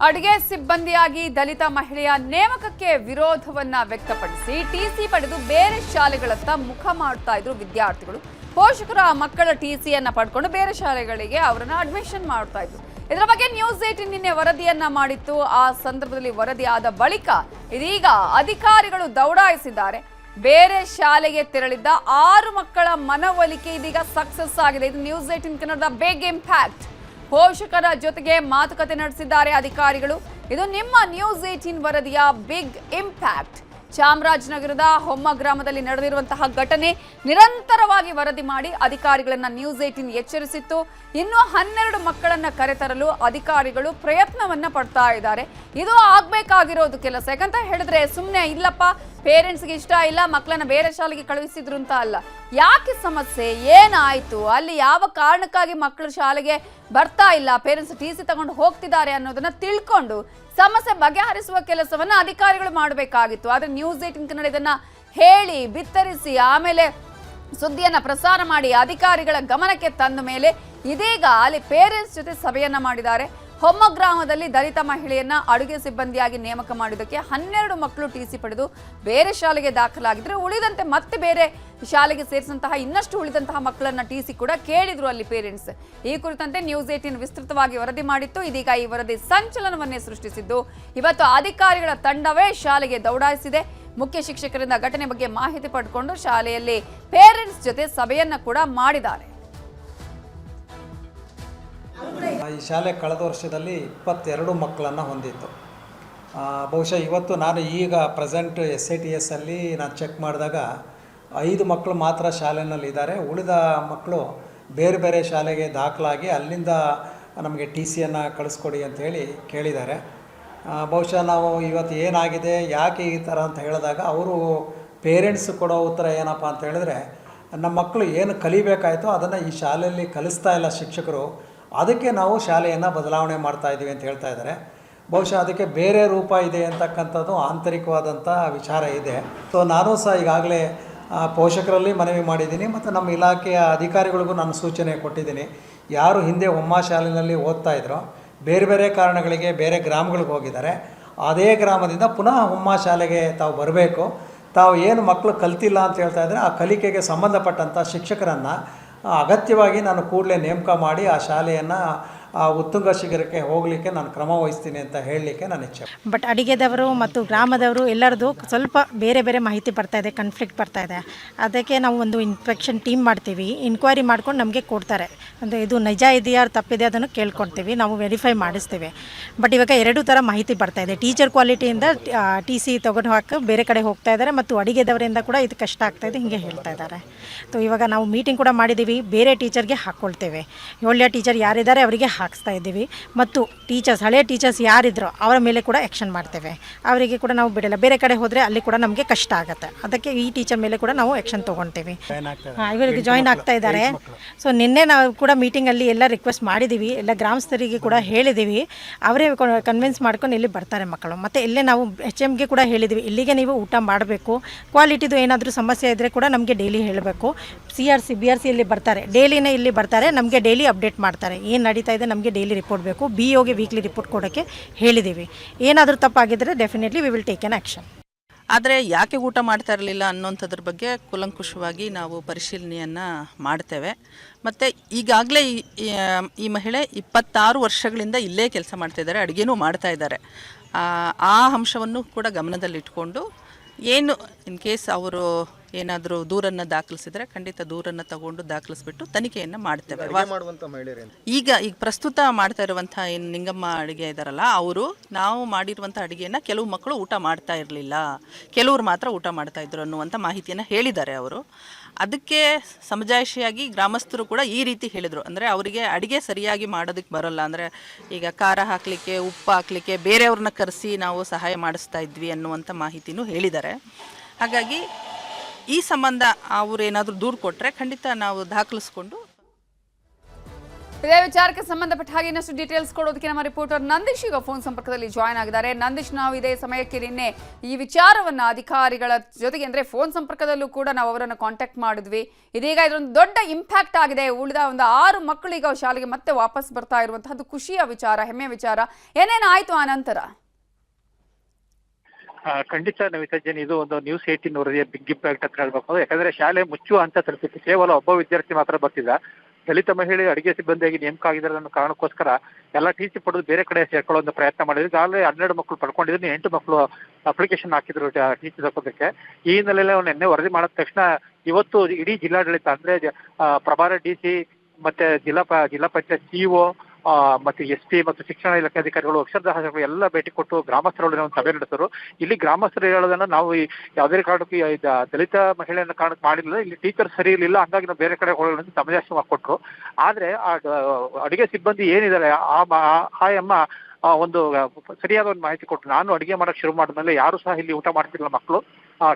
ಅಡುಗೆ ಸಿಬ್ಬಂದಿಯಾಗಿ ದಲಿತ ಮಹಿಳೆಯ ನೇಮಕಕ್ಕೆ ವಿರೋಧವನ್ನ ವ್ಯಕ್ತಪಡಿಸಿ ಟಿಸಿ ಪಡೆದು ಬೇರೆ ಶಾಲೆಗಳತ್ತ ಮುಖ ಮಾಡ್ತಾ ಇದ್ರು ವಿದ್ಯಾರ್ಥಿಗಳು. ಪೋಷಕರು ಆ ಮಕ್ಕಳ ಟಿಸಿಯನ್ನ ಪಡ್ಕೊಂಡು ಬೇರೆ ಶಾಲೆಗಳಿಗೆ ಅವರನ್ನ ಅಡ್ಮಿಷನ್ ಮಾಡ್ತಾ ಇದ್ರು. ಇದರ ಬಗ್ಗೆ ನ್ಯೂಸ್ 18 ನಿನ್ನೆ ವರದಿಯನ್ನ ಮಾಡಿತ್ತು. ಆ ಸಂದರ್ಭದಲ್ಲಿ ವರದಿ ಆದ ಬಳಿಕ ಇದೀಗ ಅಧಿಕಾರಿಗಳು ದೌಡಾಯಿಸಿದ್ದಾರೆ. ಬೇರೆ ಶಾಲೆಗೆ ತೆರಳಿದ್ದ 6 ಮಕ್ಕಳ ಮನವೊಲಿಕೆ ಇದೀಗ ಸಕ್ಸಸ್ ಆಗಿದೆ. ಇದು ನ್ಯೂಸ್ 18 ಕನ್ನಡದ ಬಿಗ್ ಇಂಪ್ಯಾಕ್ಟ್. ಪೋಷಕರ ಜೊತೆಗೆ ಮಾತುಕತೆ ನಡೆಸಿದ್ದಾರೆ ಅಧಿಕಾರಿಗಳು. ಇದು ನಿಮ್ಮ ನ್ಯೂಸ್ 18 ವರದಿಯ ಬಿಗ್ ಇಂಪ್ಯಾಕ್ಟ್. ಚಾಮರಾಜನಗರದ ಹೊಮ್ಮ ಗ್ರಾಮದಲ್ಲಿ ನಡೆದಿರುವಂತಹ ಘಟನೆ ನಿರಂತರವಾಗಿ ವರದಿ ಮಾಡಿ ಅಧಿಕಾರಿಗಳನ್ನ ನ್ಯೂಸ್ 18 ಎಚ್ಚರಿಸಿತ್ತು. ಇನ್ನು 12 ಮಕ್ಕಳನ್ನ ಕರೆತರಲು ಅಧಿಕಾರಿಗಳು ಪ್ರಯತ್ನವನ್ನ ಪಡ್ತಾ ಇದ್ದಾರೆ. ಇದು ಆಗ್ಬೇಕಾಗಿರೋದು ಕೆಲಸ. ಯಾಕಂತ ಹೇಳಿದ್ರೆ ಸುಮ್ಮನೆ ಇಲ್ಲಪ್ಪ ಪೇರೆಂಟ್ಸ್ಗೆ ಇಷ್ಟ ಇಲ್ಲ ಮಕ್ಕಳನ್ನ ಬೇರೆ ಶಾಲೆಗೆ ಕಳುಹಿಸಿದ್ರು ಅಂತ ಅಲ್ಲ. ಯಾಕೆ ಸಮಸ್ಯೆ, ಏನಾಯ್ತು, ಅಲ್ಲಿ ಯಾವ ಕಾರಣಕ್ಕಾಗಿ ಮಕ್ಕಳು ಶಾಲೆಗೆ ಬರ್ತಾ ಇಲ್ಲ, ಪೇರೆಂಟ್ಸ್ ಟಿಸಿ ತಗೊಂಡು ಹೋಗ್ತಿದ್ದಾರೆ ಅನ್ನೋದನ್ನ ತಿಳ್ಕೊಂಡು ಸಮಸ್ಯೆ ಬಗೆಹರಿಸುವ ಕೆಲಸವನ್ನ ಅಧಿಕಾರಿಗಳು ಮಾಡಬೇಕಾಗಿತ್ತು. ಆದ್ರೆ ನ್ಯೂಸ್ 18 ಕನ್ನಡ ಇದನ್ನ ಹೇಳಿ ಬಿತ್ತರಿಸಿ ಆಮೇಲೆ ಸುದ್ದಿಯನ್ನ ಪ್ರಸಾರ ಮಾಡಿ ಅಧಿಕಾರಿಗಳ ಗಮನಕ್ಕೆ ತಂದ ಮೇಲೆ ಇದೀಗ ಅಲ್ಲಿ ಪೇರೆಂಟ್ಸ್ ಜೊತೆ ಸಭೆಯನ್ನ ಮಾಡಿದ್ದಾರೆ. ಹೊಮ್ಮ ಗ್ರಾಮದಲ್ಲಿ ದಲಿತ ಮಹಿಳೆಯನ್ನ ಅಡುಗೆ ಸಿಬ್ಬಂದಿಯಾಗಿ ನೇಮಕ ಮಾಡಿದ್ದಕ್ಕೆ 12 ಮಕ್ಕಳು ಟಿಸಿ ಪಡೆದು ಬೇರೆ ಶಾಲೆಗೆ ದಾಖಲಾಗಿದ್ರೆ ಉಳಿದಂತೆ ಮತ್ತೆ ಬೇರೆ ಶಾಲೆಗೆ ಸೇರಿಸಿದಂತಹ ಇನ್ನಷ್ಟು ಉಳಿದಂತಹ ಮಕ್ಕಳನ್ನ ಟಿಸಿ ಕೂಡ ಕೇಳಿದ್ರು ಅಲ್ಲಿ ಪೇರೆಂಟ್ಸ್. ಈ ಕುರಿತಂತೆ ನ್ಯೂಸ್ 18 ವಿಸ್ತೃತವಾಗಿ ವರದಿ ಮಾಡಿತ್ತು. ಇದೀಗ ಈ ವರದಿ ಸಂಚಲನವನ್ನೇ ಸೃಷ್ಟಿಸಿದ್ದು ಇವತ್ತು ಅಧಿಕಾರಿಗಳ ತಂಡವೇ ಶಾಲೆಗೆ ದೌಡಾಯಿಸಿದೆ. ಮುಖ್ಯ ಶಿಕ್ಷಕರಿಂದ ಘಟನೆ ಬಗ್ಗೆ ಮಾಹಿತಿ ಪಡೆದುಕೊಂಡು ಶಾಲೆಯಲ್ಲಿ ಪೇರೆಂಟ್ಸ್ ಜೊತೆ ಸಭೆಯನ್ನ ಕೂಡ ಮಾಡಿದ್ದಾರೆ. ಈ ಶಾಲೆ ಕಳೆದ ವರ್ಷದಲ್ಲಿ 22 ಮಕ್ಕಳನ್ನು ಹೊಂದಿತ್ತು. ಬಹುಶಃ ಇವತ್ತು ನಾನು ಈಗ ಪ್ರೆಸೆಂಟ್ SITS ಅಲ್ಲಿ ನಾನು ಚೆಕ್ ಮಾಡಿದಾಗ 5 ಮಕ್ಕಳು ಮಾತ್ರ ಶಾಲೆಯಲ್ಲಿದ್ದಾರೆ. ಉಳಿದ ಮಕ್ಕಳು ಬೇರೆ ಬೇರೆ ಶಾಲೆಗೆ ದಾಖಲಾಗಿ ಅಲ್ಲಿಂದ ನಮಗೆ TCಯನ್ನು ಕಳಿಸ್ಕೊಡಿ ಅಂತ ಹೇಳಿ ಕೇಳಿದ್ದಾರೆ. ಬಹುಶಃ ನಾವು ಇವತ್ತು ಏನಾಗಿದೆ ಯಾಕೆ ಈ ಥರ ಅಂತ ಹೇಳಿದಾಗ ಅವರು ಪೇರೆಂಟ್ಸ್ ಕೊಡೋ ಉತ್ತರ ಏನಪ್ಪ ಅಂತ ಹೇಳಿದ್ರೆ, ನಮ್ಮ ಮಕ್ಕಳು ಏನು ಕಲಿಬೇಕಾಯಿತೋ ಅದನ್ನು ಈ ಶಾಲೆಯಲ್ಲಿ ಕಲಿಸ್ತಾ ಇಲ್ಲ ಶಿಕ್ಷಕರು, ಅದಕ್ಕೆ ನಾವು ಶಾಲೆಯನ್ನು ಬದಲಾವಣೆ ಮಾಡ್ತಾ ಇದ್ದೀವಿ ಅಂತ ಹೇಳ್ತಾ ಇದ್ದಾರೆ. ಬಹುಶಃ ಅದಕ್ಕೆ ಬೇರೆ ರೂಪ ಇದೆ ಅಂತಕ್ಕಂಥದ್ದು ಆಂತರಿಕವಾದಂಥ ವಿಚಾರ ಇದೆ. ಸೊ ನಾನು ಸಹ ಈಗಾಗಲೇ ಪೋಷಕರಲ್ಲಿ ಮನವಿ ಮಾಡಿದ್ದೀನಿ ಮತ್ತು ನಮ್ಮ ಇಲಾಖೆಯ ಅಧಿಕಾರಿಗಳಿಗೂ ನಾನು ಸೂಚನೆ ಕೊಟ್ಟಿದ್ದೀನಿ. ಯಾರು ಹಿಂದೆ ಹೊಮ್ಮ ಶಾಲೆಯಲ್ಲಿ ಓದ್ತಾ ಇದ್ರೋ ಬೇರೆ ಬೇರೆ ಕಾರಣಗಳಿಗೆ ಬೇರೆ ಗ್ರಾಮಗಳಿಗೆ ಹೋಗಿದ್ದಾರೆ, ಅದೇ ಗ್ರಾಮದಿಂದ ಪುನಃ ಹೊಮ್ಮ ಶಾಲೆಗೆ ತಾವು ಬರಬೇಕು. ತಾವು ಏನು ಮಕ್ಕಳು ಕಲ್ತಿಲ್ಲ ಅಂತ ಹೇಳ್ತಾ ಇದ್ದರೆ ಆ ಕಲಿಕೆಗೆ ಸಂಬಂಧಪಟ್ಟಂಥ ಶಿಕ್ಷಕರನ್ನು ಅಗತ್ಯವಾಗಿ ನಾನು ಕೂಡಲೇ ನೇಮಕ ಮಾಡಿ ಆ ಶಾಲೆಯನ್ನು ಉತ್ತುಂಗ ಶಿಖರಕ್ಕೆ ಹೋಗಲಿಕ್ಕೆ ನಾನು ಕ್ರಮ ವಹಿಸ್ತೀನಿ ಅಂತ ಹೇಳಲಿಕ್ಕೆ ನಾನು ಇಚ್ಛೆ. ಬಟ್ ಅಡಿಗೆದವರು ಮತ್ತು ಗ್ರಾಮದವರು ಎಲ್ಲರದು ಸ್ವಲ್ಪ ಬೇರೆ ಬೇರೆ ಮಾಹಿತಿ ಬರ್ತಾಯಿದೆ, ಕಾನ್ಫ್ಲಿಕ್ಟ್ ಬರ್ತಾಯಿದೆ. ಅದಕ್ಕೆ ನಾವು ಒಂದು ಇನ್ಸ್ಪೆಕ್ಷನ್ ಟೀಮ್ ಮಾಡ್ತೀವಿ, ಇನ್ಕ್ವೈರಿ ಮಾಡ್ಕೊಂಡು ನಮಗೆ ಕೊಡ್ತಾರೆ. ಅಂದರೆ ಇದು ನಿಜ ಇದೆಯಾ ತಪ್ಪಿದೆ ಅದನ್ನು ಕೇಳ್ಕೊಳ್ತೀವಿ, ನಾವು ವೆರಿಫೈ ಮಾಡಿಸ್ತೀವಿ. ಬಟ್ ಇವಾಗ 2 ಥರ ಮಾಹಿತಿ ಬರ್ತಾಯಿದೆ. ಟೀಚರ್ ಕ್ವಾಲಿಟಿಯಿಂದ TC ತೊಗೊಂಡು ಹಾಕಿ ಬೇರೆ ಕಡೆ ಹೋಗ್ತಾ ಇದ್ದಾರೆ ಮತ್ತು ಅಡಿಗೆದವರಿಂದ ಕೂಡ ಇದು ಕಷ್ಟ ಆಗ್ತಾಯಿದೆ ಹಿಂಗೆ ಹೇಳ್ತಾ ಇದ್ದಾರೆ. ಸೊ ಇವಾಗ ನಾವು ಮೀಟಿಂಗ್ ಕೂಡ ಮಾಡಿದ್ದೀವಿ, ಬೇರೆ ಟೀಚರ್ಗೆ ಹಾಕ್ಕೊಳ್ತೇವೆ. ಒಳ್ಳೆಯ ಟೀಚರ್ ಯಾರಿದ್ದಾರೆ ಅವರಿಗೆ ಹಾಕಿಸ್ತಾ ಇದ್ದೀವಿ ಮತ್ತು ಟೀಚರ್ಸ್ ಹಳೆಯ ಟೀಚರ್ಸ್ ಯಾರಿದ್ರು ಅವರ ಮೇಲೆ ಕೂಡ ಆ್ಯಕ್ಷನ್ ಮಾಡ್ತೇವೆ. ಅವರಿಗೆ ಕೂಡ ನಾವು ಬಿಡಲ್ಲ, ಬೇರೆ ಕಡೆ ಹೋದರೆ ಅಲ್ಲಿ ಕೂಡ ನಮಗೆ ಕಷ್ಟ ಆಗುತ್ತೆ. ಅದಕ್ಕೆ ಈ ಟೀಚರ್ ಮೇಲೆ ಕೂಡ ನಾವು ಆ್ಯಕ್ಷನ್ ತೊಗೊಳ್ತೀವಿ. ಇವರಿಗೆ ಜಾಯಿನ್ ಆಗ್ತಾ ಇದ್ದಾರೆ. ಸೊ ನಿನ್ನೆ ನಾವು ಕೂಡ ಮೀಟಿಂಗಲ್ಲಿ ಎಲ್ಲ ರಿಕ್ವೆಸ್ಟ್ ಮಾಡಿದ್ದೀವಿ, ಎಲ್ಲ ಗ್ರಾಮಸ್ಥರಿಗೆ ಕೂಡ ಹೇಳಿದ್ದೀವಿ. ಅವರೇ ಕನ್ವಿನ್ಸ್ ಮಾಡ್ಕೊಂಡು ಇಲ್ಲಿ ಬರ್ತಾರೆ ಮಕ್ಕಳು. ಮತ್ತು ಇಲ್ಲೇ ನಾವು HMಗೆ ಕೂಡ ಹೇಳಿದ್ದೀವಿ, ಇಲ್ಲಿಗೆ ನೀವು ಊಟ ಮಾಡಬೇಕು, ಕ್ವಾಲಿಟಿದು ಏನಾದರೂ ಸಮಸ್ಯೆ ಇದ್ದರೆ ಕೂಡ ನಮಗೆ ಡೈಲಿ ಹೇಳಬೇಕು. CRC BRC ಇಲ್ಲಿ ಬರ್ತಾರೆ, ಡೈಲಿನೇ ಇಲ್ಲಿ ಬರ್ತಾರೆ, ನಮಗೆ ಡೈಲಿ ಅಪ್ಡೇಟ್ ಮಾಡ್ತಾರೆ. ಏನು ನಡೀತಾ ಇದೆ ನಮಗೆ ಡೈಲಿ ರಿಪೋರ್ಟ್ ಬೇಕು. BOಗೆ ವೀಕ್ಲಿ ರಿಪೋರ್ಟ್ ಕೊಡೋಕ್ಕೆ ಹೇಳಿದ್ದೀವಿ. ಏನಾದರೂ ತಪ್ಪಾಗಿದ್ದರೆ definitely we will take an action. ಆದರೆ ಯಾಕೆ ಊಟ ಮಾಡ್ತಾ ಇರಲಿಲ್ಲ ಅನ್ನೋಂಥದ್ರ ಬಗ್ಗೆ ಕೂಲಂಕುಷವಾಗಿ ನಾವು ಪರಿಶೀಲನೆಯನ್ನು ಮಾಡ್ತೇವೆ. ಮತ್ತು ಈಗಾಗಲೇ ಈ ಮಹಿಳೆ 26 ವರ್ಷಗಳಿಂದ ಇಲ್ಲೇ ಕೆಲಸ ಮಾಡ್ತಾಯಿದ್ದಾರೆ, ಅಡುಗೆನೂ ಮಾಡ್ತಾ ಇದ್ದಾರೆ. ಆ ಅಂಶವನ್ನು ಕೂಡ ಗಮನದಲ್ಲಿಟ್ಕೊಂಡು ಏನು ಇನ್ ಕೇಸ್ ಅವರು ಏನಾದರೂ ದೂರನ್ನು ದಾಖಲಿಸಿದರೆ ಖಂಡಿತ ದೂರನ್ನು ತಗೊಂಡು ದಾಖಲಿಸ್ಬಿಟ್ಟು ತನಿಖೆಯನ್ನು ಮಾಡ್ತೇವೆ. ಈಗ ಪ್ರಸ್ತುತ ಮಾಡ್ತಾ ಇರುವಂಥ ಏನು ನಿಂಗಮ್ಮ ಅಡುಗೆ ಇದ್ದಾರಲ್ಲ, ಅವರು ನಾವು ಮಾಡಿರುವಂಥ ಅಡುಗೆಯನ್ನು ಕೆಲವು ಮಕ್ಕಳು ಊಟ ಮಾಡ್ತಾ ಇರಲಿಲ್ಲ, ಕೆಲವರು ಮಾತ್ರ ಊಟ ಮಾಡ್ತಾ ಇದ್ರು ಅನ್ನುವಂಥ ಮಾಹಿತಿಯನ್ನು ಹೇಳಿದ್ದಾರೆ ಅವರು. ಅದಕ್ಕೆ ಸಮಜಾಯಿಷಿಯಾಗಿ ಗ್ರಾಮಸ್ಥರು ಕೂಡ ಈ ರೀತಿ ಹೇಳಿದರು. ಅಂದರೆ ಅವರಿಗೆ ಅಡುಗೆ ಸರಿಯಾಗಿ ಮಾಡೋದಕ್ಕೆ ಬರೋಲ್ಲ, ಅಂದರೆ ಈಗ ಖಾರ ಹಾಕಲಿಕ್ಕೆ ಉಪ್ಪು ಹಾಕಲಿಕ್ಕೆ ಬೇರೆಯವ್ರನ್ನ ಕರೆಸಿ ನಾವು ಸಹಾಯ ಮಾಡಿಸ್ತಾ ಇದ್ವಿ ಅನ್ನುವಂಥ ಮಾಹಿತಿನೂ ಹೇಳಿದ್ದಾರೆ. ಹಾಗಾಗಿ ಈ ಸಂಬಂಧ ಅವರೇನಾದರೂ ದೂರು ಕೊಟ್ಟರೆ ಖಂಡಿತ ನಾವು ದಾಖಲಿಸ್ಕೊಂಡು ಇದೇ ವಿಚಾರಕ್ಕೆ ಸಂಬಂಧಪಟ್ಟ ಹಾಗೆ ಇನ್ನಷ್ಟು ಡೀಟೇಲ್ಸ್ ಕೊಡೋದಕ್ಕೆ ನಮ್ಮ ರಿಪೋರ್ಟರ್ ನಂದೀಶ್ ಈಗ ಫೋನ್ ಸಂಪರ್ಕದಲ್ಲಿ ಜಾಯ್ನ್ ಆಗಿದ್ದಾರೆ. ನಂದೀಶ್, ನಾವು ಇದೇ ಸಮಯಕ್ಕೆ ನಿನ್ನೆ ಈ ವಿಚಾರವನ್ನ ಅಧಿಕಾರಿಗಳ ಜೊತೆಗೆ ಅಂದ್ರೆ ಫೋನ್ ಸಂಪರ್ಕದಲ್ಲೂ ಕೂಡ ನಾವು ಅವರನ್ನು ಕಾಂಟ್ಯಾಕ್ಟ್ ಮಾಡಿದ್ವಿ. ಇದೀಗ ಇದೊಂದು ದೊಡ್ಡ ಇಂಪ್ಯಾಕ್ಟ್ ಆಗಿದೆ. ಉಳಿದ ಒಂದು 6 ಮಕ್ಕಳು ಈಗ ಶಾಲೆಗೆ ಮತ್ತೆ ವಾಪಸ್ ಬರ್ತಾ ಇರುವಂತಹದ್ದು ಖುಷಿಯ ವಿಚಾರ, ಹೆಮ್ಮೆಯ ವಿಚಾರ. ಏನೇನಾಯ್ತು ಆ ನಂತರ? ಖಂಡಿತ ನವಿತಾಜನ್, ಇದು ಒಂದು ನ್ಯೂಸ್ 18 ವರದಿಯ ಬಿಗ್ ಇಂಪ್ಯಾಕ್ಟ್ ಅಂತ ಹೇಳ್ಬೇಕು. ಯಾಕಂದ್ರೆ ಶಾಲೆ ಮುಚ್ಚುವ ಹಂತ ತಲುಪಿತ್ತು. ಕೇವಲ ಒಬ್ಬ ವಿದ್ಯಾರ್ಥಿ ಮಾತ್ರ ಬರ್ತಿದ್ದ. ದಲಿತ ಮಹಿಳೆ ಅಡಿಗೆ ಸಿಬ್ಬಂದಿಯಾಗಿ ನೇಮಕ ಆಗಿದ್ದಾರೆ ಅನ್ನೋ ಕಾರಣಕ್ಕೋಸ್ಕರ ಎಲ್ಲ ಟಿ.ಸಿ ಪಡೆದು ಬೇರೆ ಕಡೆ ಸೇರ್ಕೊಳ್ಳೋ ಪ್ರಯತ್ನ ಮಾಡಿದ್ರು. ಈಗಾಗಲೇ 12 ಮಕ್ಕಳು ಪಡ್ಕೊಂಡಿದ್ರು, 8 ಮಕ್ಕಳು ಅಪ್ಲಿಕೇಶನ್ ಹಾಕಿದ್ರು ಟಿ.ಸಿ ತಗೋದಕ್ಕೆ. ಈ ಹಿನ್ನೆಲೆಯಲ್ಲಿ ಅವ್ರು ನಿನ್ನೆ ವರದಿ ಮಾಡಿದ ತಕ್ಷಣ ಇವತ್ತು ಇಡೀ ಜಿಲ್ಲಾಡಳಿತ ಅಂದ್ರೆ ಪ್ರಭಾರ ಡಿ.ಸಿ ಮತ್ತೆ ಜಿಲ್ಲಾ ಪಂಚಾಯತ್ ಸಿಇಒ ಮತ್ತೆ SP ಮತ್ತು ಶಿಕ್ಷಣ ಇಲಾಖೆ ಅಧಿಕಾರಿಗಳು, ಅಕ್ಷರದಾಸಗಳು ಎಲ್ಲ ಭೇಟಿ ಕೊಟ್ಟು ಗ್ರಾಮಸ್ಥರೊಡನೆ ಒಂದು ಸಭೆ ನಡೆಸಿದ್ರು. ಇಲ್ಲಿ ಗ್ರಾಮಸ್ಥರು ಹೇಳೋದನ್ನ ನಾವು ಯಾವುದೇ ಕಾರಣಕ್ಕೂ ದಲಿತ ಮಹಿಳೆಯನ್ನ ಕಾರಣಕ್ಕೆ ಮಾಡಿರಲಿಲ್ಲ, ಇಲ್ಲಿ ಟೀಚರ್ ಸರಿ ಇರಲಿಲ್ಲ, ಹಂಗಾಗಿ ನಾವು ಬೇರೆ ಕಡೆ ಹೋಗೋಣ ಸಮಜಾಯಿಷಿ ಮಾಡಿಕೊಟ್ರು. ಆದ್ರೆ ಆ ಅಡಿಗೆ ಸಿಬ್ಬಂದಿ ಏನಿದ್ದಾರೆ ಆ ಅಮ್ಮ ಒಂದು ಸರಿಯಾದ ಒಂದು ಮಾಹಿತಿ ಕೊಟ್ಟರು. ನಾನು ಅಡಿಗೆ ಮಾಡಕ್ ಶುರು ಮಾಡಿದ್ಮೇಲೆ ಯಾರು ಸಹ ಇಲ್ಲಿ ಊಟ ಮಾಡ್ತಿರ್ಲಿಲ್ಲ ಮಕ್ಕಳು,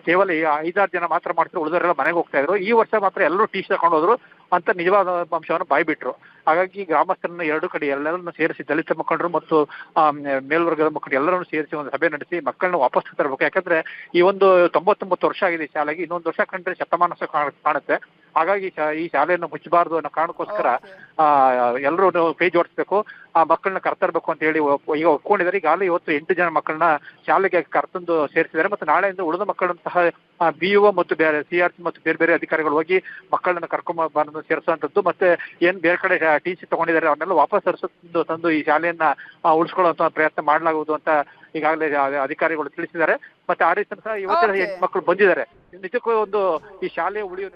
ಕೇವಲ 5-6 ಜನ ಮಾತ್ರ ಮಾಡ್ತಿದ್ರು, ಉಳಿದವರೆಲ್ಲ ಮನೆಗೆ ಹೋಗ್ತಾ ಇದ್ರು. ಈ ವರ್ಷ ಮಾತ್ರ ಎಲ್ಲರೂ ಟಿ.ಸಿ ತಗೊಂಡು ಹೋದ್ರು ಅಂತ ನಿಜವಾದ ಅಂಶವನ್ನು ಬಾಯ್ಬಿಟ್ರು. ಹಾಗಾಗಿ ಗ್ರಾಮಸ್ಥರನ್ನ 2 ಕಡೆ ಎಲ್ಲರನ್ನು ಸೇರಿಸಿ, ದಲಿತ ಮುಖಂಡರು ಮತ್ತು ಮೇಲ್ವರ್ಗದ ಮುಖಂಡರು ಎಲ್ಲರನ್ನು ಸೇರಿಸಿ ಒಂದು ಸಭೆ ನಡೆಸಿ ಮಕ್ಕಳನ್ನ ವಾಪಸ್ ತರಬೇಕು. ಯಾಕಂದ್ರೆ ಈ ಒಂದು 99 ವರ್ಷ ಆಗಿದೆ ಈ ಶಾಲೆಗೆ, ಇನ್ನೊಂದು ವರ್ಷ ಕಂಡ್ರೆ ಶತಮಾನ ಕಾಣುತ್ತೆ. ಹಾಗಾಗಿ ಈ ಶಾಲೆಯನ್ನು ಮುಚ್ಚಬಾರದು ಅನ್ನೋ ಕಾರಣಕ್ಕೋಸ್ಕರ ಎಲ್ಲರೂ ಕೈ ಜೋಡಿಸ್ಬೇಕು, ಆ ಮಕ್ಕಳನ್ನ ಕರ್ತರ್ಬೇಕು ಅಂತ ಹೇಳಿ ಈಗ ಒಪ್ಕೊಂಡಿದ್ದಾರೆ. ಈಗಾಗಲೇ ಇವತ್ತು 8 ಜನ ಮಕ್ಕಳನ್ನ ಶಾಲೆಗೆ ಕರ್ತಂದು ಸೇರಿಸಿದ್ದಾರೆ. ಮತ್ತು ನಾಳೆಯಿಂದ ಉಳಿದ ಮಕ್ಕಳನ್ನು ಸಹ BO ಮತ್ತು CRC ಮತ್ತು ಬೇರೆ ಬೇರೆ ಅಧಿಕಾರಿಗಳು ಹೋಗಿ ಮಕ್ಕಳನ್ನ ಕರ್ಕೊಂಡ್ಬಂದು ಸೇರಿಸುವಂತದ್ದು, ಮತ್ತೆ ಏನ್ ಬೇರೆ ಕಡೆ ಟಿ.ಸಿ ತಗೊಂಡಿದ್ದಾರೆ ಅವನ್ನೆಲ್ಲ ವಾಪಸ್ ತಂದು ಈ ಶಾಲೆಯನ್ನ ಉಳಿಸ್ಕೊಳ್ಳುವಂತ ಪ್ರಯತ್ನ ಮಾಡಲಾಗುವುದು ಅಂತ ಈಗಾಗಲೇ ಅಧಿಕಾರಿಗಳು ತಿಳಿಸಿದ್ದಾರೆ. ಮತ್ತೆ ಆ ರೀತಿ ಸಹ ಇವತ್ತಿನ 8 ಮಕ್ಕಳು ಬಂದಿದ್ದಾರೆ. ನಿಜಕ್ಕೂ ಒಂದು ಈ ಶಾಲೆ ಉಳಿಯುವ